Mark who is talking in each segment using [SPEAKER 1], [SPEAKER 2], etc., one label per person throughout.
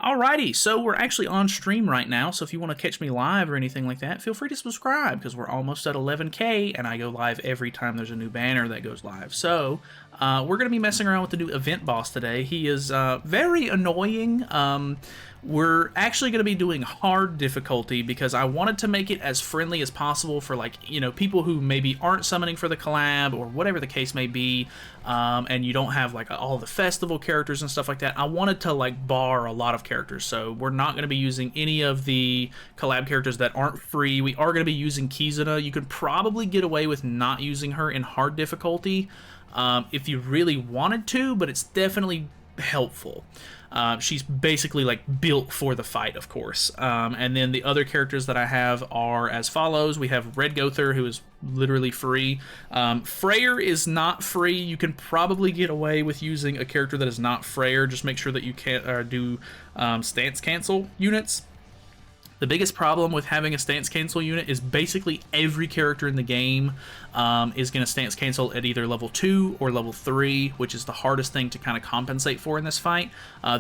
[SPEAKER 1] Alrighty, so we're actually on stream right now, so if you want to catch me live or anything like that, feel free to subscribe, because we're almost at 11K, and I go live every time there's a new banner that goes live. So, we're going to be messing around with the new event boss today. He is very annoying. We're actually going to be doing hard difficulty because I wanted to make it as friendly as possible for, like, you know, people who maybe aren't summoning for the collab or whatever the case may be, and you don't have, like, all the festival characters and stuff like that. I wanted to, like, bar a lot of characters, so we're not going to be using any of the collab characters that aren't free. We are going to be using Kizuna. You could probably get away with not using her in hard difficulty if you really wanted to, but it's definitely helpful. She's basically like built for the fight, of course. And then the other characters that I have are as follows. We have Red Gother, who is literally free. Freyr is not free. You can probably get away with using a character that is not Freyr. Just make sure that you can't do stance cancel units. The biggest problem with having a stance cancel unit is basically every character in the game is going to stance cancel at either level 2 or level 3, which is the hardest thing to kind of compensate for in this fight.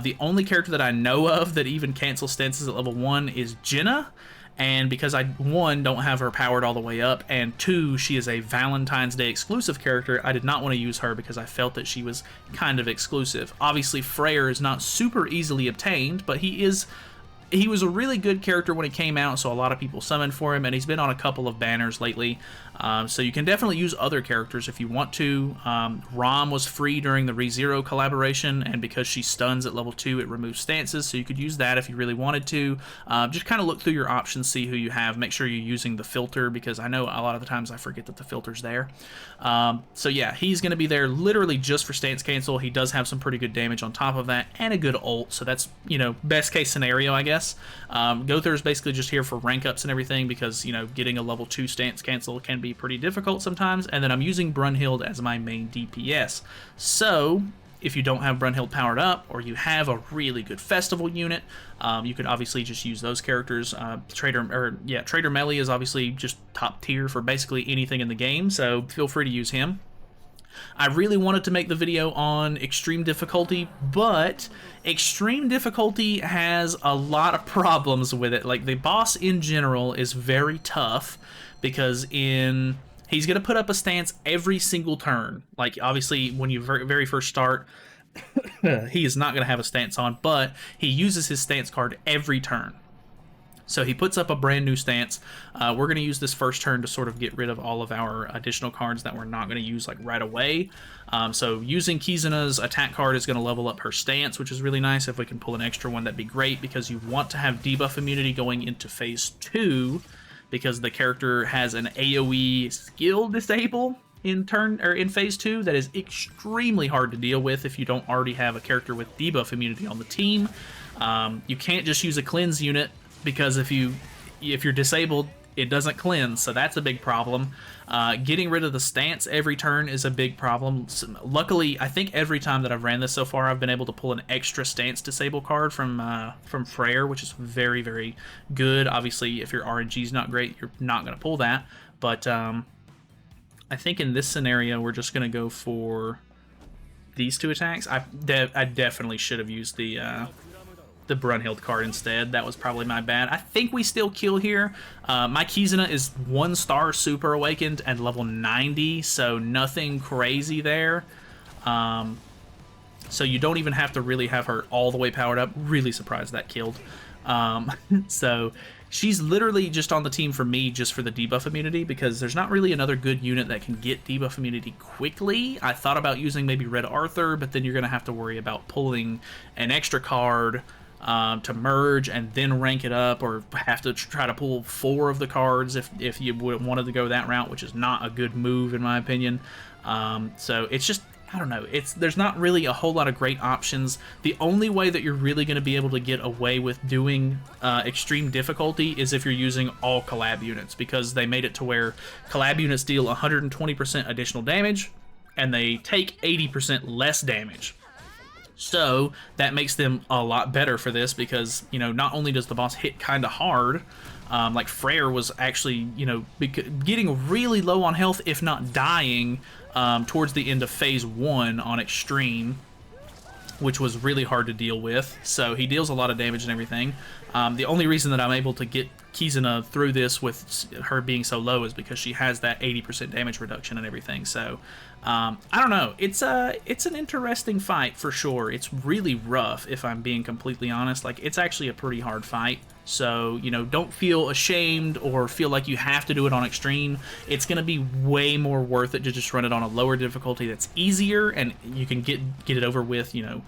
[SPEAKER 1] The only character that I know of that even cancels stances at level 1 is Jenna, and because I, 1, don't have her powered all the way up, and 2, she is a Valentine's Day exclusive character, I did not want to use her because I felt that she was kind of exclusive. Obviously, Freyr is not super easily obtained, but he was a really good character when he came out, so a lot of people summoned for him, and he's been on a couple of banners lately. So you can definitely use other characters if you want to. Rom was free during the ReZero collaboration, and because she stuns at level 2, it removes stances, so you could use that if you really wanted to. Just kind of look through your options, see who you have. Make sure you're using the filter, because I know a lot of the times I forget that the filter's there. So yeah, he's going to be there literally just for stance cancel. He does have some pretty good damage on top of that, and a good ult, so that's, you know, best case scenario, I guess. Gother is basically just here for rank ups and everything, because, you know, getting a level 2 stance cancel can be pretty difficult sometimes. And then I'm using Brunhild as my main DPS. So if you don't have Brunhild powered up, or you have a really good festival unit, you could obviously just use those characters. Trader Melee is obviously just top tier for basically anything in the game, so feel free to use him. I really wanted to make the video on extreme difficulty, but extreme difficulty has a lot of problems with it. Like, the boss in general is very tough, because he's going to put up a stance every single turn. Like, obviously, when you very first start, he is not going to have a stance on, but he uses his stance card every turn. So he puts up a brand new stance. We're going to use this first turn to sort of get rid of all of our additional cards that we're not going to use, like, right away. So using Kizuna's attack card is going to level up her stance, which is really nice. If we can pull an extra one, that'd be great, because you want to have debuff immunity going into phase 2, because the character has an AoE skill disable in phase 2 that is extremely hard to deal with if you don't already have a character with debuff immunity on the team. You can't just use a cleanse unit, because if you're disabled, it doesn't cleanse, so that's a big problem. Getting rid of the stance every turn is a big problem. So, luckily, I think every time that I've ran this so far, I've been able to pull an extra stance disable card from Freyr, which is very, very good. Obviously, if your RNG is not great, you're not going to pull that. But I think in this scenario, we're just going to go for these 2 attacks. I definitely should have used the Brunhild card instead. That was probably my bad. I think we still kill here. My Kizuna is 1-star super awakened at level 90, so nothing crazy there. So you don't even have to really have her all the way powered up. Really surprised that killed. So she's literally just on the team for me just for the debuff immunity, because there's not really another good unit that can get debuff immunity quickly. I thought about using maybe Red Arthur, but then you're going to have to worry about pulling an extra card to merge and then rank it up, or have to try to pull 4 of the cards if you wanted to go that route, which is not a good move in my opinion. So it's just, I don't know, there's not really a whole lot of great options. The only way that you're really going to be able to get away with doing extreme difficulty is if you're using all collab units, because they made it to where collab units deal 120% additional damage and they take 80% less damage. So that makes them a lot better for this, because, you know, not only does the boss hit kind of hard, like Freyr was actually, you know, getting really low on health, if not dying, towards the end of phase 1 on extreme. which was really hard to deal with. So he deals a lot of damage and everything. The only reason that I'm able to get Kizuna through this with her being so low is because she has that 80% damage reduction and everything. So I don't know. It's an interesting fight for sure. It's really rough, if I'm being completely honest. Like, it's actually a pretty hard fight. So, you know, don't feel ashamed or feel like you have to do it on extreme. It's going to be way more worth it to just run it on a lower difficulty that's easier, and you can get it over with, you know,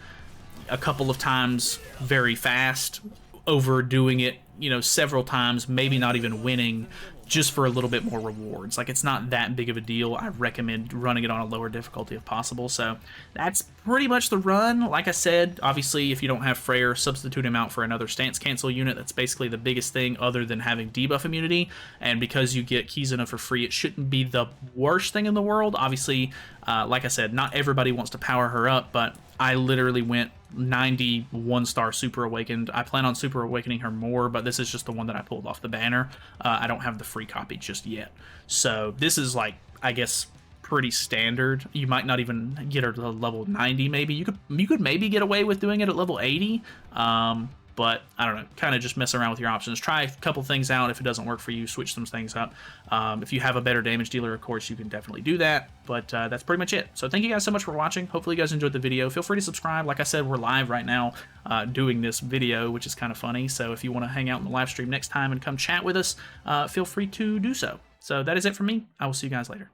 [SPEAKER 1] a couple of times very fast, over doing it, you know, several times, maybe not even winning, just for a little bit more rewards. Like, it's not that big of a deal. I recommend running it on a lower difficulty if possible. So that's pretty much the run. Like I said, obviously, if you don't have Freyr, substitute him out for another stance cancel unit. That's basically the biggest thing other than having debuff immunity. And because you get Kizuna for free, it shouldn't be the worst thing in the world. Obviously, like I said, not everybody wants to power her up, but I literally went 91-star Super Awakened. I plan on Super Awakening her more, but this is just the one that I pulled off the banner. I don't have the free copy just yet. So this is, like, I guess, pretty standard. You might not even get her to level 90 maybe. You could maybe get away with doing it at level 80. But I don't know, kind of just mess around with your options. Try a couple things out. If it doesn't work for you, switch some things up. If you have a better damage dealer, of course, you can definitely do that. But that's pretty much it. So thank you guys so much for watching. Hopefully you guys enjoyed the video. Feel free to subscribe. Like I said, we're live right now doing this video, which is kind of funny. So if you want to hang out in the live stream next time and come chat with us, feel free to do so. So that is it from me. I will see you guys later.